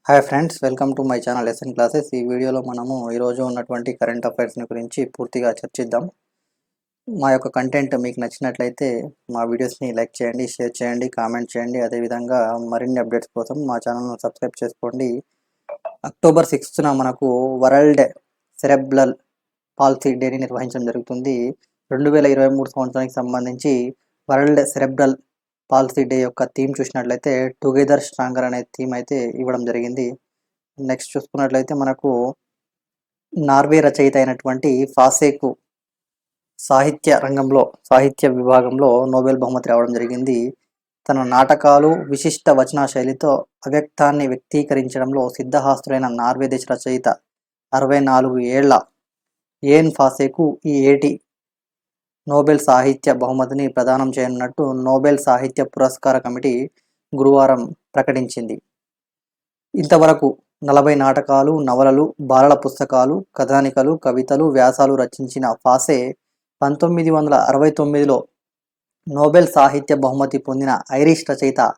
Hi friends, welcome to my channel lesson classes. ఈ వీడియోలో మనము ఈరోజు ఉన్నటువంటి కరెంట్ అఫైర్స్ని గురించి పూర్తిగా చర్చిద్దాం. మా యొక్క కంటెంట్ మీకు నచ్చినట్లయితే మా వీడియోస్ని లైక్ చేయండి, షేర్ చేయండి, కామెంట్ చేయండి. అదేవిధంగా మరిన్ని అప్డేట్స్ కోసం మా ఛానల్ను సబ్స్క్రైబ్ చేసుకోండి. అక్టోబర్ 6న మనకు వరల్డ్ సెరెబ్రల్ పాల్సీ డేని నిర్వహించడం జరుగుతుంది. 2023 సంవత్సరానికి సంబంధించి వరల్డ్ సెరెబ్రల్ పాలసీ డే యొక్క థీమ్ చూసినట్లయితే టుగెదర్ స్ట్రాంగర్ అనే థీమ్ అయితే ఇవ్వడం జరిగింది. నెక్స్ట్ చూసుకున్నట్లయితే మనకు నార్వే రచయిత అయినటువంటి ఫాసేకు సాహిత్య విభాగంలో నోబెల్ బహుమతి రావడం జరిగింది. తన నాటకాలు, విశిష్ట వచన శైలితో అవ్యక్తాన్ని వ్యక్తీకరించడంలో సిద్ధహస్తుడైన నార్వే దేశ రచయిత 64 ఏళ్ల ఏన్ ఫాసేకు ఈ ఏటి నోబెల్ సాహిత్య బహుమతిని ప్రదానం చేయనున్నట్టు నోబెల్ సాహిత్య పురస్కార కమిటీ గురువారం ప్రకటించింది. ఇంతవరకు 40 నాటకాలు, నవలలు, బాలల పుస్తకాలు, కథానికలు, కవితలు, వ్యాసాలు రచించిన ఫాసే 1969లో నోబెల్ సాహిత్య బహుమతి పొందిన ఐరిష్ రచయిత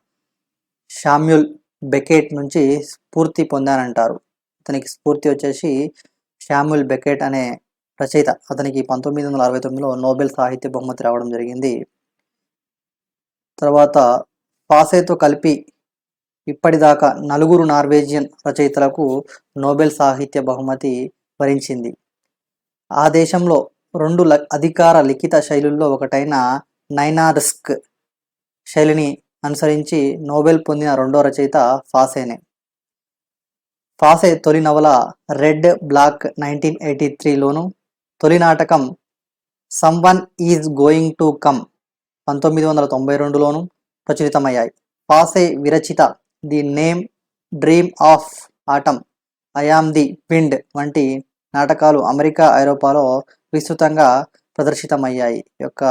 శామ్యూల్ బెకెట్ నుంచి స్ఫూర్తి పొందానంటారు. ఇతనికి స్ఫూర్తి వచ్చేసి శామ్యూల్ బెకెట్ అనే రచయిత. అతనికి 1969లో నోబెల్ సాహిత్య బహుమతి రావడం జరిగింది. తర్వాత ఫాసేతో కలిపి ఇప్పటిదాకా 4 నార్వేజియన్ రచయితలకు నోబెల్ సాహిత్య బహుమతి వరించింది. ఆ దేశంలో 2 అధికార లిఖిత శైలుల్లో ఒకటైన నైనార్స్క్ శైలిని అనుసరించి నోబెల్ పొందిన రెండో రచయిత ఫాసేనే. ఫాసే తొలి నవల రెడ్ బ్లాక్ 1983లోను, తొలి నాటకం someone is going to come 1992లోను ప్రచురితమయ్యాయి. ఫాసే విరచిత the name, dream of autumn, I am the wind వంటి నాటకాలు అమెరికా, ఐరోపాలో విస్తృతంగా ప్రదర్శితమయ్యాయి. యొక్క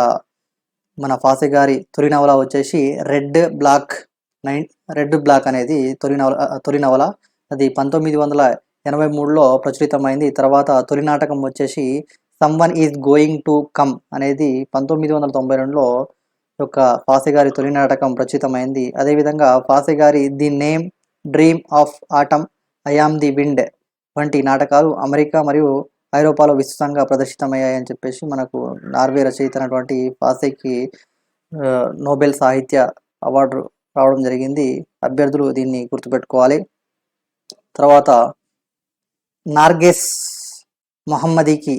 మన ఫాసే గారి తొలి నవల వచ్చేసి రెడ్ బ్లాక్ అనేది తొలి నవల. అది 1983లో ప్రచురితమైంది. తర్వాత తొలి నాటకం వచ్చేసి someone is going to come అనేది 1992లో యొక్క ఫాసే గారి తొలి నాటకం ప్రచురితమైంది. అదేవిధంగా ఫాసే గారి the name, dream of autumn, I am the wind వంటి నాటకాలు అమెరికా మరియు ఐరోపాలో విస్తృతంగా ప్రదర్శితమయ్యాయని చెప్పేసి మనకు నార్వే రచయిత అయినటువంటి ఫాసేకి నోబెల్ సాహిత్య అవార్డు రావడం జరిగింది. అభ్యర్థులు దీన్ని గుర్తుపెట్టుకోవాలి. తర్వాత నార్గెస్ మొహమ్మదీకి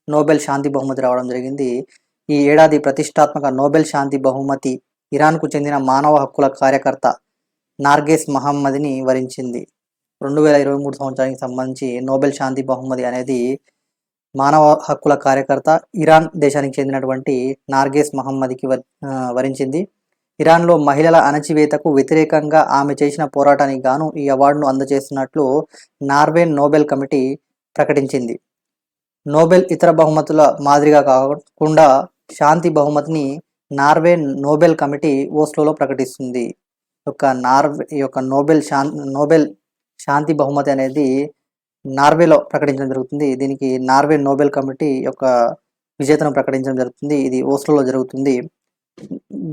నోబెల్ శాంతి బహుమతి రావడం జరిగింది. ఈ ఏడాది ప్రతిష్టాత్మక నోబెల్ శాంతి బహుమతి ఇరాన్కు చెందిన మానవ హక్కుల కార్యకర్త నార్గెస్ మొహమ్మదీని వరించింది. 2023 సంవత్సరానికి సంబంధించి నోబెల్ శాంతి బహుమతి అనేది మానవ హక్కుల కార్యకర్త ఇరాన్ దేశానికి చెందినటువంటి నార్గెస్ మొహమ్మదీకి వరించింది. ఇరాన్లో మహిళల అణచివేతకు వ్యతిరేకంగా ఆమె చేసిన పోరాటానికి గాను ఈ అవార్డును అందజేస్తున్నట్లు నార్వే నోబెల్ కమిటీ ప్రకటించింది. నోబెల్ ఇతర బహుమతుల మాదిరిగా కాకుండా శాంతి బహుమతిని నార్వే నోబెల్ కమిటీ ఓస్లోలో ప్రకటిస్తుంది. నోబెల్ శాంతి బహుమతి అనేది నార్వేలో ప్రకటించడం జరుగుతుంది. దీనికి నార్వే నోబెల్ కమిటీ యొక్క విజేతను ప్రకటించడం జరుగుతుంది. ఇది ఓస్లోలో జరుగుతుంది.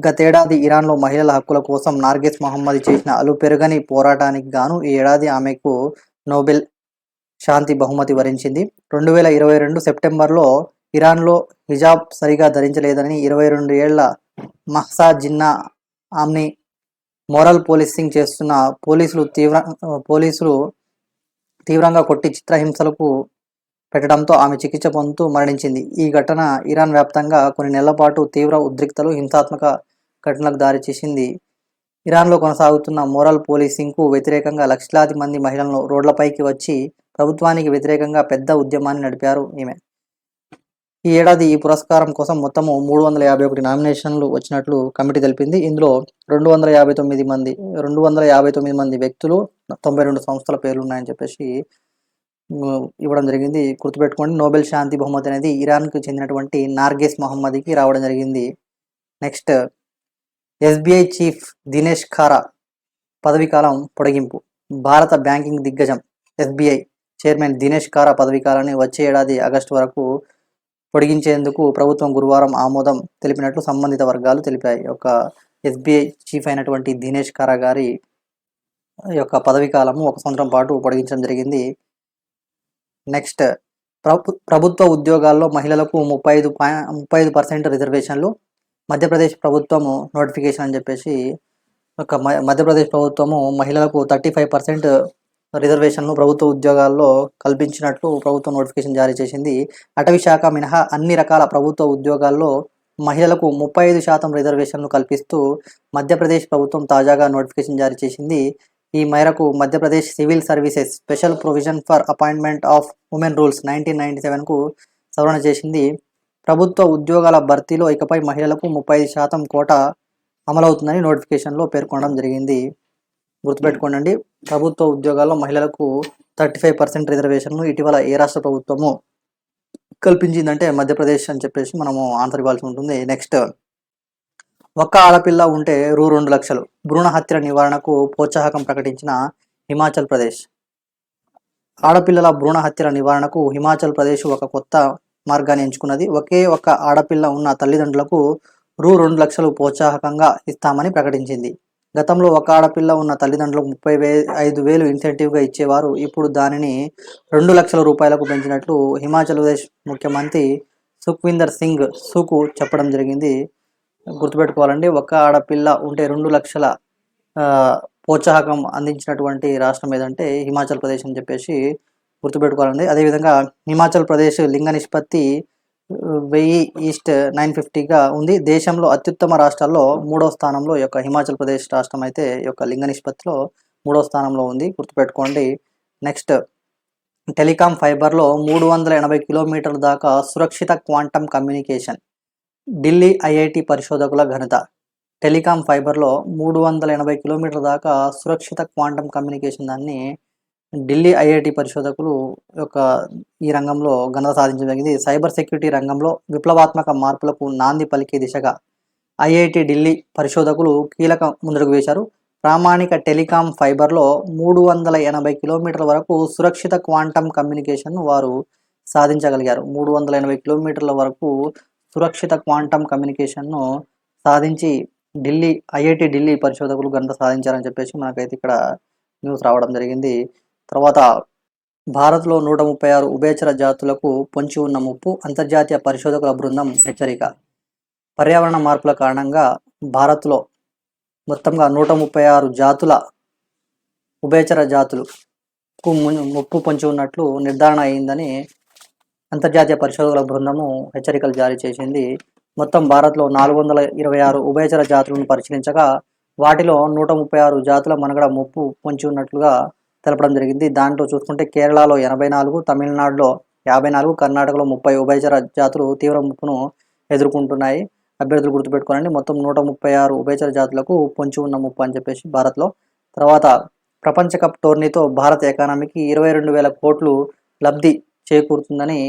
గతేడాది ఇరాన్లో మహిళల హక్కుల కోసం నార్గెస్ మొహమ్మదీ చేసిన అలుపెరగని పోరాటానికి గాను ఈ ఏడాది ఆమెకు నోబెల్ శాంతి బహుమతి వరించింది. 2022 సెప్టెంబర్లో ఇరాన్లో హిజాబ్ సరిగా ధరించలేదని 22 ఏళ్ల Mahsa Jinnah omni moral policing చేస్తున్న పోలీసులు తీవ్రంగా కొట్టి చిత్రహింసలకు పెట్టడంతో ఆమె చికిత్స పొందుతూ మరణించింది. ఈ ఘటన ఇరాన్ వ్యాప్తంగా కొన్ని నెలల పాటు తీవ్ర ఉద్రిక్తలు, హింసాత్మక ఘటనలకు దారితీసింది. ఇరాన్లో కొనసాగుతున్న మోరల్ పోలీసింగ్కు వ్యతిరేకంగా లక్షలాది మంది మహిళలను రోడ్లపైకి వచ్చి ప్రభుత్వానికి వ్యతిరేకంగా పెద్ద ఉద్యమాన్ని నడిపారు ఈమె. ఈ ఏడాది ఈ పురస్కారం కోసం మొత్తము 351 నామినేషన్లు వచ్చినట్లు కమిటీ తెలిపింది. ఇందులో 259 మంది వ్యక్తులు, 92 సంస్థల పేర్లు ఉన్నాయని చెప్పేసి ఇవ్వడం జరిగింది. గుర్తుపెట్టుకోండి, నోబెల్ శాంతి బహుమతి అనేది ఇరాన్కు చెందినటువంటి నార్గెస్ మొహమ్మదీకి రావడం జరిగింది. Next, SBI chief Dinesh khara పదవీకాలం పొడిగింపు. భారత బ్యాంకింగ్ దిగ్గజం ఎస్బీఐ చైర్మన్ దినేష్ ఖారా పదవీకాలాన్ని వచ్చే ఏడాది ఆగస్టు వరకు పొడిగించేందుకు ప్రభుత్వం గురువారం ఆమోదం తెలిపినట్లు సంబంధిత వర్గాలు తెలిపాయి. ఒక ఎస్బీఐ చీఫ్ అయినటువంటి దినేష్ ఖారా గారి యొక్క పదవీ కాలము 1 సంవత్సరం పాటు పొడిగించడం జరిగింది. నెక్స్ట్ ప్రభుత్వ ఉద్యోగాల్లో మహిళలకు 35% రిజర్వేషన్లు. మధ్యప్రదేశ్ ప్రభుత్వము నోటిఫికేషన్ అని చెప్పేసి మధ్యప్రదేశ్ ప్రభుత్వము మహిళలకు 35% రిజర్వేషన్లు ప్రభుత్వ ఉద్యోగాల్లో కల్పించినట్లు ప్రభుత్వం నోటిఫికేషన్ జారీ చేసింది. అటవీ శాఖ మినహా అన్ని రకాల ప్రభుత్వ ఉద్యోగాల్లో మహిళలకు 35% రిజర్వేషన్లు కల్పిస్తూ మధ్యప్రదేశ్ ప్రభుత్వం తాజాగా నోటిఫికేషన్ జారీ చేసింది. ఈ మేరకు Madhya Pradesh civil services special provision for appointment of women rules 1997కు సవరణ చేసింది. ప్రభుత్వ ఉద్యోగాల భర్తీలో ఇకపై మహిళలకు 35% కోటా అమలవుతుందని నోటిఫికేషన్లో పేర్కొనడం జరిగింది. గుర్తుపెట్టుకోండి, ప్రభుత్వ ఉద్యోగాల్లో మహిళలకు 35% రిజర్వేషన్ను ఇటీవల ఏ రాష్ట్ర ప్రభుత్వము కల్పించిందంటే మధ్యప్రదేశ్ అని చెప్పేసి మనము ఆన్సర్ ఇవ్వాల్సి ఉంటుంది. నెక్స్ట్, ఒక్క ఆడపిల్ల ఉంటే రూ. 2 లక్షలు భ్రూణ హత్యల నివారణకు ప్రోత్సాహకం ప్రకటించిన హిమాచల్ ప్రదేశ్. ఆడపిల్లల భ్రూణ హత్యల నివారణకు హిమాచల్ ప్రదేశ్ ఒక కొత్త మార్గాన్ని ఎంచుకున్నది. ఒకే ఒక్క ఆడపిల్ల ఉన్న తల్లిదండ్రులకు రూ. 2 లక్షలు ప్రోత్సాహకంగా ఇస్తామని ప్రకటించింది. గతంలో ఒక ఆడపిల్ల ఉన్న తల్లిదండ్రులకు 35,000 ఇన్సెంటివ్గా ఇచ్చేవారు. ఇప్పుడు దానిని 2 లక్షల రూపాయలకు పెంచినట్లు హిమాచల్ ప్రదేశ్ ముఖ్యమంత్రి సుఖ్వీందర్ సింగ్ సుకు చెప్పడం జరిగింది. గుర్తుపెట్టుకోవాలండి, ఒక ఆడపిల్ల ఉంటే 2 లక్షల ప్రోత్సాహకం అందించినటువంటి రాష్ట్రం ఏదంటే హిమాచల్ ప్రదేశ్ అని చెప్పేసి గుర్తుపెట్టుకోవాలండి. అదేవిధంగా హిమాచల్ ప్రదేశ్ లింగ నిష్పత్తి 1000:950గా ఉంది. దేశంలో అత్యుత్తమ రాష్ట్రాల్లో 3వ స్థానంలో ఈ యొక్క హిమాచల్ ప్రదేశ్ రాష్ట్రం అయితే ఈ యొక్క లింగ నిష్పత్తిలో 3వ స్థానంలో ఉంది. గుర్తుపెట్టుకోండి. నెక్స్ట్, టెలికాం ఫైబర్లో 380 కిలోమీటర్ల దాకా సురక్షిత క్వాంటమ్ కమ్యూనికేషన్. ఢిల్లీ ఐఐటి పరిశోధకుల ఘనత. టెలికాం ఫైబర్లో 380 కిలోమీటర్ల దాకా సురక్షిత క్వాంటమ్ కమ్యూనికేషన్ దాన్ని ఢిల్లీ ఐఐటి పరిశోధకులు ఈ రంగంలో ఘనత సాధించడం జరిగింది. సైబర్ సెక్యూరిటీ రంగంలో విప్లవాత్మక మార్పులకు నాంది పలికే దిశగా ఐఐటి ఢిల్లీ పరిశోధకులు కీలక ముందడుగు వేశారు. ప్రామాణిక టెలికాం ఫైబర్లో 380 కిలోమీటర్ల వరకు సురక్షిత క్వాంటమ్ కమ్యూనికేషన్ను వారు సాధించగలిగారు. 380 కిలోమీటర్ల వరకు సురక్షిత క్వాంటమ్ కమ్యూనికేషన్ను సాధించి ఐఐటి ఢిల్లీ పరిశోధకులు ఘనత సాధించారని చెప్పేసి మనకైతే ఇక్కడ న్యూస్ రావడం జరిగింది. తర్వాత, భారత్లో 136 ఉభయచర జాతులకు పొంచి ఉన్న ముప్పు, అంతర్జాతీయ పరిశోధకుల బృందం హెచ్చరిక. పర్యావరణ మార్పుల కారణంగా భారత్లో మొత్తంగా 136 జాతుల ఉభయచర జాతులకు ముప్పు పొంచి ఉన్నట్లు నిర్ధారణ అయిందని అంతర్జాతీయ పరిశోధకుల బృందము హెచ్చరికలు జారీ చేసింది. మొత్తం భారత్లో 426 ఉభయచర జాతులను పరిశీలించగా వాటిలో 136 జాతుల మనుగడ ముప్పు పొంచి ఉన్నట్లుగా తెలపడం జరిగింది. దాంట్లో చూసుకుంటే కేరళలో 84, తమిళనాడులో 54, కర్ణాటకలో 30 ఉభయచర జాతులు తీవ్ర ముప్పును ఎదుర్కొంటున్నాయి. అభ్యర్థులు గుర్తుపెట్టుకోనండి, మొత్తం 136 ఉభయచర జాతులకు పొంచి ఉన్న ముప్పు అని చెప్పేసి భారత్లో. తర్వాత, ప్రపంచ కప్ టోర్నీతో భారత ఎకానమీకి 22,000 కోట్లు లబ్ధి చేకూరుతుందని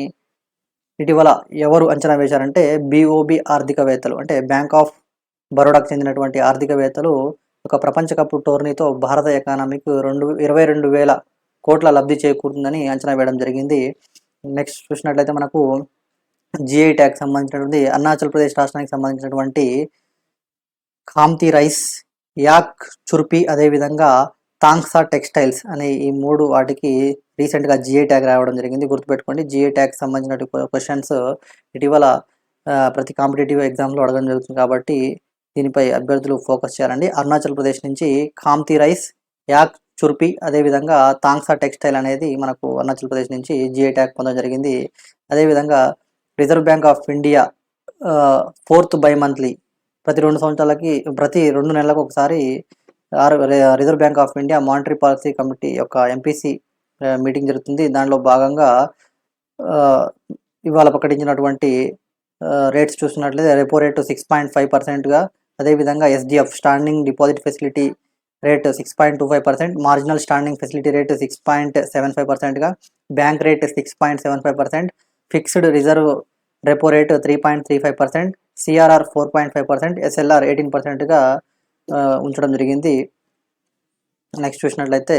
ఇటీవల ఎవరు అంచనా వేశారంటే BOB ఆర్థికవేత్తలు, అంటే బ్యాంక్ ఆఫ్ బరోడాకు చెందినటువంటి ఆర్థికవేత్తలు ఒక ప్రపంచ కప్ టోర్నీతో భారత ఎకానమీకి 22,000 కోట్ల లబ్ధి చేకూరుతుందని అంచనా వేయడం జరిగింది. నెక్స్ట్ చూసినట్లయితే మనకు GI ట్యాగ్ సంబంధించినటువంటి అరుణాచల్ ప్రదేశ్ రాష్ట్రానికి సంబంధించినటువంటి ఖామ్తి రైస్, యాక్ చుర్పి, అదేవిధంగా తాంగ్సా టెక్స్టైల్స్ అనే ఈ 3 వాటికి రీసెంట్గా GI ట్యాగ్ రావడం జరిగింది. గుర్తుపెట్టుకోండి, GI ట్యాగ్ సంబంధించిన క్వశ్చన్స్ ఇటీవల ప్రతి కాంపిటేటివ్ ఎగ్జామ్లో అడగడం జరుగుతుంది కాబట్టి దీనిపై అభ్యర్థులు ఫోకస్ చేయాలండి. అరుణాచల్ ప్రదేశ్ నుంచి ఖామ్తి రైస్, యాక్ చుర్పి, అదేవిధంగా తాంగ్సా టెక్స్టైల్ అనేది మనకు అరుణాచల్ ప్రదేశ్ నుంచి GI ట్యాగ్ పొందడం జరిగింది. అదేవిధంగా reserve bank of India 4th బైమంత్లీ ప్రతి 2 నెలలకు ఒకసారి reserve bank of India monetary policy committee యొక్క MPC మీటింగ్ జరుగుతుంది. దానిలో భాగంగా ఇవాళ ప్రకటించినటువంటి రేట్స్ చూసినట్లయితే రెపో రేటు 6.5%గా, అదేవిధంగా SDF standing deposit facility rate 6.25%, marginal standing facility rate 6.75%గా, bank rate 6.75%, fixed reserve repo rate 3.35%, CRR 4.5%, SLR 18%గా ఉంచడం జరిగింది. నెక్స్ట్ చూసినట్లయితే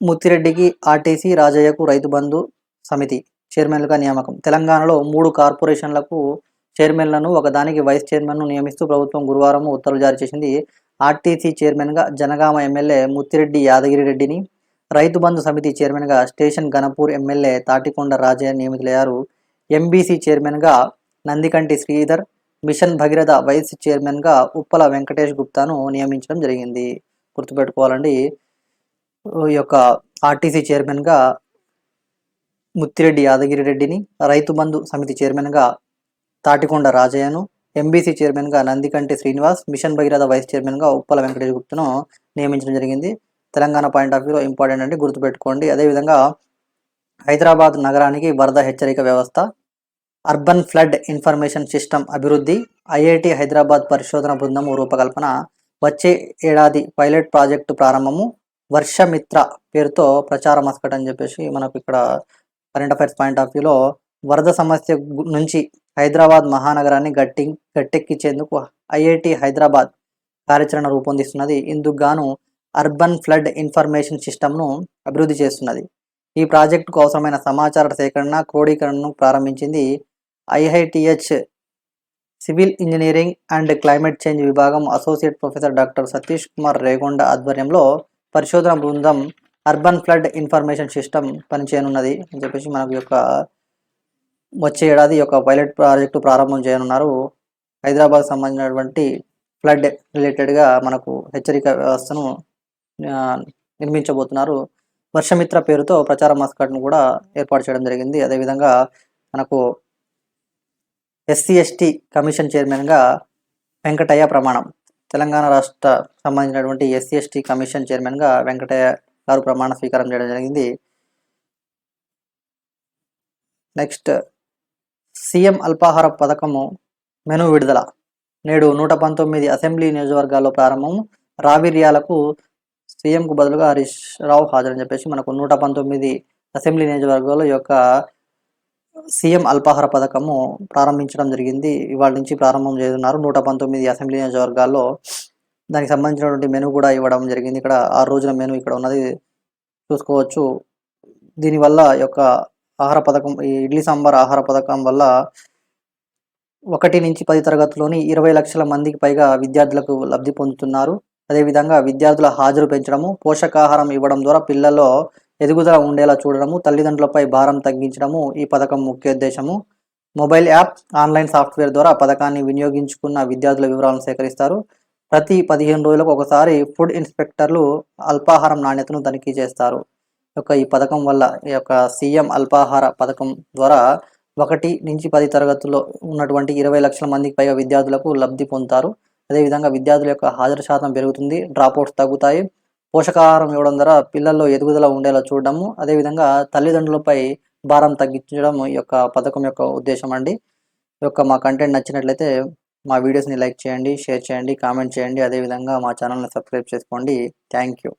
ముత్తిరెడ్డికి ఆర్టీసీ, రాజయ్యకు రైతు బంధు సమితి చైర్మన్లుగా నియామకం. తెలంగాణలో 3 కార్పొరేషన్లకు చైర్మన్లను, ఒకదానికి వైస్ చైర్మన్ను నియమిస్తూ ప్రభుత్వం గురువారం ఉత్తర్వులు జారీ చేసింది. ఆర్టీసీ చైర్మన్గా జనగామ ఎమ్మెల్యే ముత్తిరెడ్డి యాదగిరి రెడ్డిని, రైతు బంధు సమితి చైర్మన్గా స్టేషన్ ఘనపూర్ ఎమ్మెల్యే తాటికొండ రాజయ్య నియమితులయ్యారు. ఎంబీసీ చైర్మన్గా నందికంటి శ్రీధర్, మిషన్ భగీరథ వైస్ చైర్మన్గా ఉప్పల వెంకటేష్ గుప్తాను నియమించడం జరిగింది. గుర్తుపెట్టుకోవాలండి. ఈ యొక్క ఆర్టీసీ చైర్మన్గా ముత్తిరెడ్డి యాదగిరి రెడ్డిని, రైతు బంధు సమితి చైర్మన్గా తాటికొండ రాజయ్యను, ఎంబీసీ చైర్మన్గా నందికంటి శ్రీనివాస్, మిషన్ భగీరథ వైస్ చైర్మన్గా ఉప్పల వెంకటేష్ గుప్తను నియమించడం జరిగింది. తెలంగాణ పాయింట్ ఆఫ్ వ్యూలో ఇంపార్టెంట్ అండి, గుర్తుపెట్టుకోండి. అదేవిధంగా హైదరాబాద్ నగరానికి వరద హెచ్చరిక వ్యవస్థ, అర్బన్ ఫ్లడ్ ఇన్ఫర్మేషన్ సిస్టమ్ అభివృద్ధి, ఐఐటి హైదరాబాద్ పరిశోధన బృందము రూపకల్పన, వచ్చే ఏడాది పైలట్ ప్రాజెక్టు ప్రారంభము, వర్షమిత్ర పేరుతో ప్రచార మస్కట్ అని చెప్పేసి మనకు ఇక్కడ కరెంట్ అఫైర్స్ పాయింట్ ఆఫ్ వ్యూలో వరద సమస్య నుంచి హైదరాబాద్ మహానగరాన్ని గట్టెక్కించేందుకు ఐఐటి హైదరాబాద్ కార్యాచరణ రూపొందిస్తున్నది. ఇందుకు గాను అర్బన్ ఫ్లడ్ ఇన్ఫర్మేషన్ సిస్టమ్ను అభివృద్ధి చేస్తున్నది. ఈ ప్రాజెక్టుకు అవసరమైన సమాచార సేకరణ, క్రోడీకరణను ప్రారంభించింది. IITH civil engineering and climate change విభాగం associate professor doctor Satish Kumar Regonda ఆధ్వర్యంలో పరిశోధన బృందం అర్బన్ ఫ్లడ్ ఇన్ఫర్మేషన్ సిస్టమ్ పనిచేయనున్నది అని చెప్పేసి మనకు యొక్క వచ్చే ఏడాది యొక్క పైలట్ ప్రాజెక్టు ప్రారంభం చేయనున్నారు. హైదరాబాద్ సంబంధించినటువంటి ఫ్లడ్ రిలేటెడ్గా మనకు హెచ్చరిక వ్యవస్థను నిర్మించబోతున్నారు. వర్షమిత్ర పేరుతో ప్రచార మస్కట్ను కూడా ఏర్పాటు చేయడం జరిగింది. అదేవిధంగా మనకు ఎస్సీ/ఎస్టీ కమిషన్ చైర్మన్గా వెంకటయ్య ప్రమాణం. తెలంగాణ రాష్ట్ర సంబంధించినటువంటి ఎస్సీ/ఎస్టీ కమిషన్ చైర్మన్గా వెంకటయ్య గారు ప్రమాణ స్వీకారం చేయడం జరిగింది. నెక్స్ట్, సీఎం అల్పాహార పథకము మెను విడుదల. నేడు 119 అసెంబ్లీ నియోజకవర్గాల్లో ప్రారంభం. రావిర్యాలకు సీఎంకు బదులుగా హరీష్ రావు హాజరని చెప్పేసి మనకు 119 అసెంబ్లీ నియోజకవర్గాల్లో ఈ యొక్క సీఎం అల్పాహార పథకము ప్రారంభించడం జరిగింది. ఇవాళ నుంచి ప్రారంభం చేస్తున్నారు 119 అసెంబ్లీ నియోజకవర్గాల్లో. దానికి సంబంధించినటువంటి మెను కూడా ఇవ్వడం జరిగింది. ఇక్కడ 6 రోజుల మెను ఇక్కడ ఉన్నది చూసుకోవచ్చు. దీనివల్ల యొక్క ఆహార పథకం, ఈ ఇడ్లీ సాంబార్ ఆహార పథకం వల్ల 1 నుంచి 10 తరగతుల్లోని 20 లక్షల మందికి పైగా విద్యార్థులకు లబ్ధి పొందుతున్నారు. అదేవిధంగా విద్యార్థుల హాజరు పెంచడము, పోషకాహారం ఇవ్వడం ద్వారా పిల్లల్లో ఎదుగుదల ఉండేలా చూడడము, తల్లిదండ్రులపై భారం తగ్గించడము ఈ పథకం ముఖ్య ఉద్దేశము. మొబైల్ యాప్, ఆన్లైన్ సాఫ్ట్వేర్ ద్వారా పథకాన్ని వినియోగించుకున్న విద్యార్థుల వివరాలను సేకరిస్తారు. ప్రతి 15 రోజులకు ఒకసారి ఫుడ్ ఇన్స్పెక్టర్లు అల్పాహారం నాణ్యతను తనిఖీ చేస్తారు. ఈ పథకం వల్ల ఈ యొక్క సీఎం అల్పాహార పథకం ద్వారా 1 నుంచి 10 తరగతుల్లో ఉన్నటువంటి 20 లక్షల మందికి పైగా విద్యార్థులకు లబ్ధి పొందుతారు. అదేవిధంగా విద్యార్థుల యొక్క హాజరు శాతం పెరుగుతుంది, డ్రాప్అవుట్స్ తగ్గుతాయి. పోషకాహారం ఇవ్వడం ద్వారా పిల్లల్లో ఎదుగుదల ఉండేలా చూడడము, అదేవిధంగా తల్లిదండ్రులపై భారం తగ్గించడం ఈ యొక్క పథకం యొక్క ఉద్దేశం అండి. ఈ యొక్క మా కంటెంట్ నచ్చినట్లయితే మా వీడియోస్ని లైక్ చేయండి, షేర్ చేయండి, కామెంట్ చేయండి. అదేవిధంగా మా ఛానల్ని సబ్స్క్రైబ్ చేసుకోండి. Thank you.